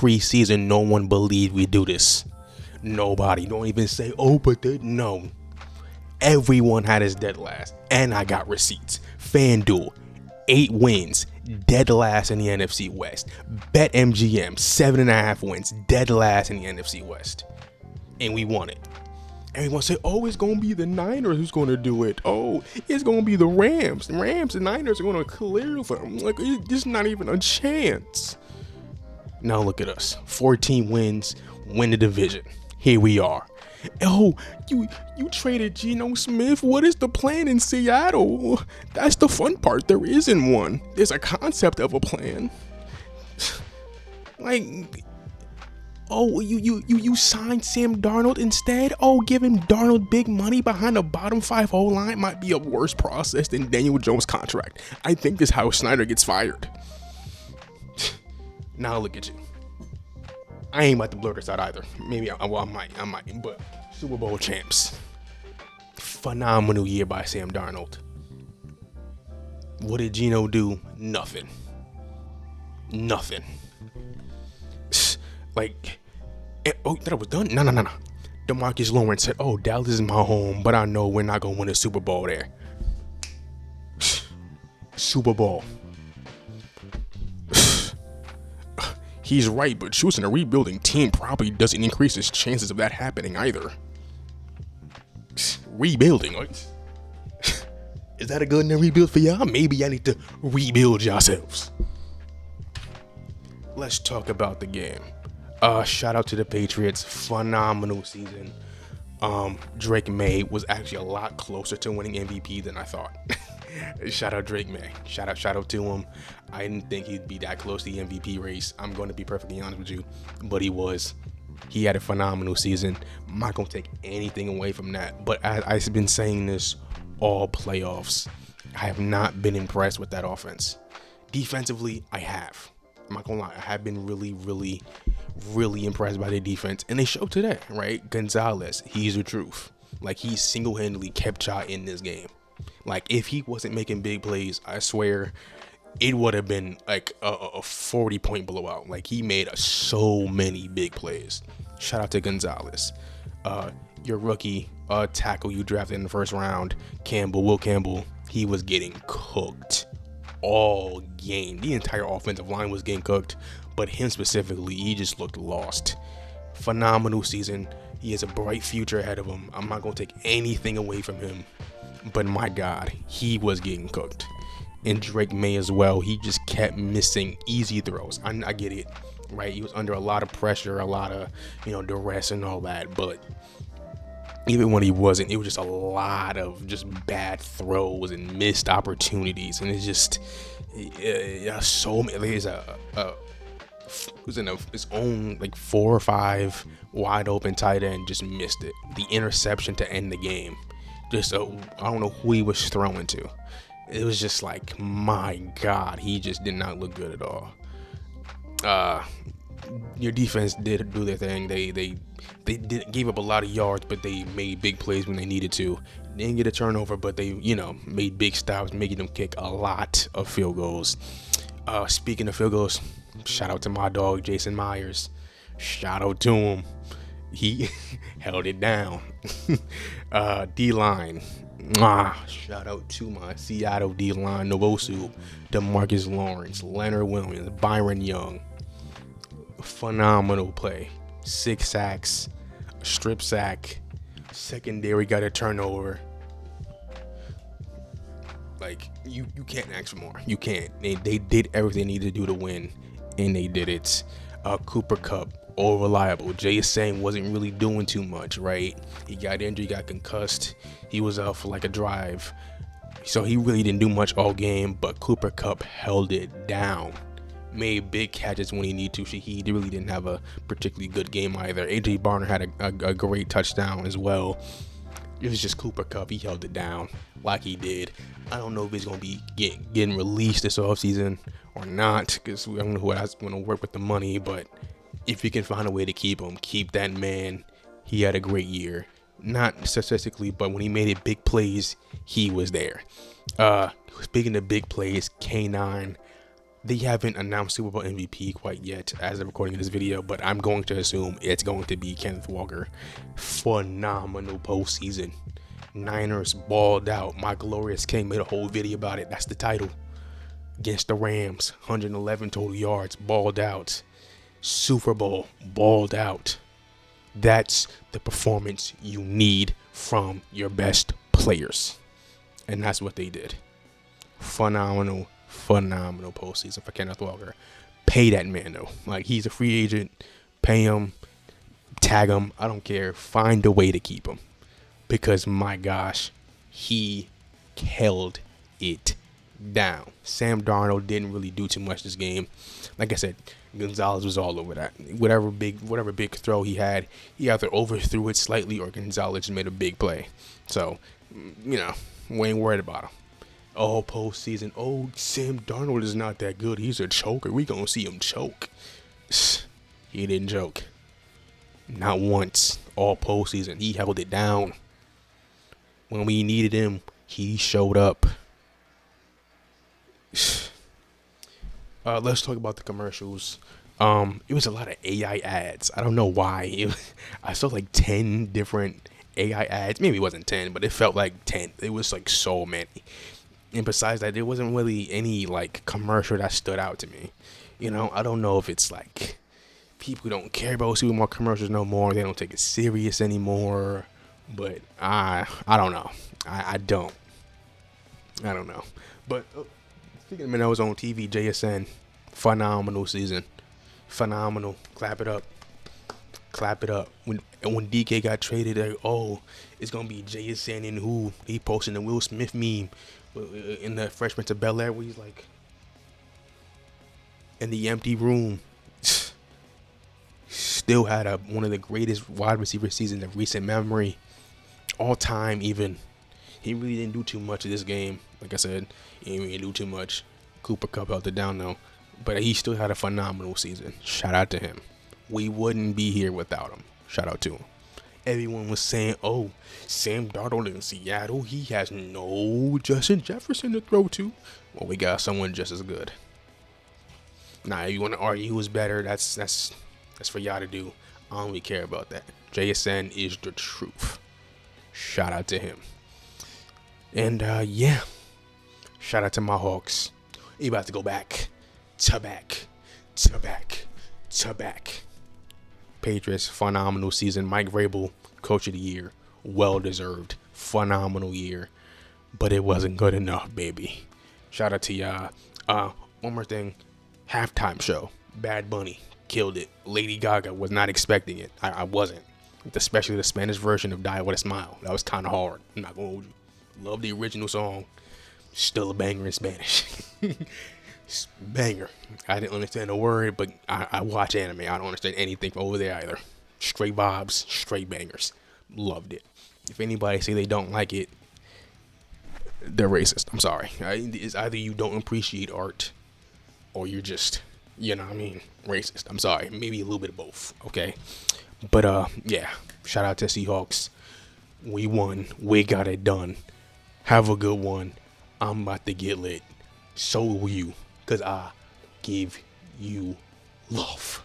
preseason, no one believed we do this. Nobody. Don't even say, oh, but they, no. Everyone had us dead last. And I got receipts. FanDuel, 8 wins, dead last in the NFC West. BetMGM, 7.5 wins, dead last in the NFC West. And we won it. Everyone said, oh, it's going to be the Niners who's going to do it. Oh, it's going to be the Rams. The Rams and Niners are going to clear them. Like, there's not even a chance. Now look at us. 14 wins, win the division. Here we are. Oh, you traded Geno Smith. What is the plan in Seattle? That's the fun part. There isn't one. There's a concept of a plan. Like... Oh, you signed Sam Darnold instead? Oh, giving Darnold big money behind a bottom 5 O-line might be a worse process than Daniel Jones' contract. I think this is how Snyder gets fired. Now look at you. I ain't about to blur this out either. Maybe I might. But Super Bowl champs. Phenomenal year by Sam Darnold. What did Geno do? Nothing. Like... Oh, that was done? No. DeMarcus Lawrence said, oh, Dallas is my home, but I know we're not going to win a Super Bowl there. Super Bowl. He's right, but choosing a rebuilding team probably doesn't increase his chances of that happening either. Rebuilding? Is that a good enough rebuild for y'all? Maybe I need to rebuild yourselves. Let's talk about the game. Shout out to the Patriots. Phenomenal season. Drake May was actually a lot closer to winning MVP than I thought. Shout out Drake May. Shout out to him. I didn't think he'd be that close to the MVP race. I'm going to be perfectly honest with you, but he was. He had a phenomenal season. I'm not going to take anything away from that. But I've been saying this all playoffs. I have not been impressed with that offense. Defensively, I have. I'm not gonna lie, I have been really impressed by their defense, and they showed today, right? Gonzalez, he's the truth. Like, he single-handedly kept y'all in this game. Like, if he wasn't making big plays, I swear it would have been like a 40-point blowout. Like, he made so many big plays. Shout out to Gonzalez. Your rookie tackle you drafted in the first round, Will Campbell, he was getting cooked all game. The entire offensive line was getting cooked, but him specifically, he just looked lost. Phenomenal season. He has a bright future ahead of him. I'm not going to take anything away from him, but my God, he was getting cooked. And Drake May as well. He just kept missing easy throws. I get it, right? He was under a lot of pressure, a lot of, duress and all that, but even when he wasn't, it was just a lot of just bad throws and missed opportunities, and it's just so many. There's was in his own like 4 or 5 wide open tight end, just missed it. The interception to end the game, just I don't know who he was throwing to. It was just like, my God, he just did not look good at all. Your defense did do their thing. They gave up a lot of yards, but they made big plays when they needed to. Didn't get a turnover, but they, made big stops, making them kick a lot of field goals. Speaking of field goals, shout out to my dog, Jason Myers. Shout out to him. He held it down. D-line. Shout out to my Seattle D-line, Novosu, DeMarcus Lawrence, Leonard Williams, Byron Young. Phenomenal play. 6 sacks, a strip sack, secondary got a turnover. Like, you can't ask for more. You can't. They did everything they needed to do to win, and they did it. Cooper Kupp, all reliable. Jay Sang wasn't really doing too much, right? He got injured, he got concussed. He was out for like a drive. So he really didn't do much all game, but Cooper Kupp held it down. Made big catches when he needed to. He really didn't have a particularly good game either. A.J. Barner had a great touchdown as well. It was just Cooper Kupp. He held it down like he did. I don't know if he's going to be getting released this offseason or not, because I don't know who else is going to work with the money, but if you can find a way to keep him, keep that man. He had a great year. Not statistically, but when he made it big plays, he was there. Speaking of big plays, K9, They haven't announced Super Bowl MVP quite yet as of recording this video, but I'm going to assume it's going to be Kenneth Walker. Phenomenal postseason. Niners balled out. My Glorious King made a whole video about it. That's the title. Against the Rams, 111 total yards, balled out. Super Bowl, balled out. That's the performance you need from your best players. And that's what they did. Phenomenal postseason for Kenneth Walker. Pay that man though. Like, he's a free agent. Pay him. Tag him. I don't care. Find a way to keep him. Because my gosh, he held it down. Sam Darnold didn't really do too much this game. Like I said, Gonzalez was all over that. Whatever big throw he had, he either overthrew it slightly or Gonzalez made a big play. So, we ain't worried about him. All postseason, Sam Darnold is not that good. He's a choker. We gonna see him choke. He didn't choke. Not once. All postseason. He held it down. When we needed him, he showed up. Let's talk about the commercials. It was a lot of AI ads. I don't know why. I saw like 10 different AI ads. Maybe it wasn't 10, but it felt like 10. It was like so many. And besides that, there wasn't really any like commercial that stood out to me. I don't know if it's like people don't care about Super Bowl commercials no more. They don't take it serious anymore. But I don't know. I don't know. But speaking of when I was on TV, JSN, phenomenal season. Phenomenal. Clap it up. When DK got traded, it's gonna be JSN and who he posted the Will Smith meme in the Freshman to Bel Air where he's like in the empty room. Still had one of the greatest wide receiver seasons of recent memory, all time. Even he really didn't do too much of this game. Like I said, he didn't really do too much. Cooper Kupp held it down though, but he still had a phenomenal season. Shout out to him. We wouldn't be here without him. Shout out to him. Everyone was saying, Sam Darnold in Seattle, he has no Justin Jefferson to throw to. Well, we got someone just as good. Now, if you want to argue who's better, that's for y'all to do. I don't really care about that. JSN is the truth. Shout out to him. And shout out to my Hawks. You about to go back. Patriots, phenomenal season. Mike Vrabel, coach of the year. Well deserved. Phenomenal year. But it wasn't good enough, baby. Shout out to y'all. One more thing. Halftime show. Bad Bunny. Killed it. Lady Gaga was not expecting it. I wasn't. Especially the Spanish version of Die With a Smile. That was kind of hard. I'm not going to hold you. Love the original song. Still a banger in Spanish. Banger. I didn't understand a word, but I watch anime. I don't understand anything from over there either. Straight vibes, straight bangers. Loved it. If anybody say they don't like it, they're racist. I'm sorry. It's either you don't appreciate art or you're just, racist. I'm sorry. Maybe a little bit of both. Okay. But shout out to Seahawks. We won. We got it done. Have a good one. I'm about to get lit. So will you. Because I give you love.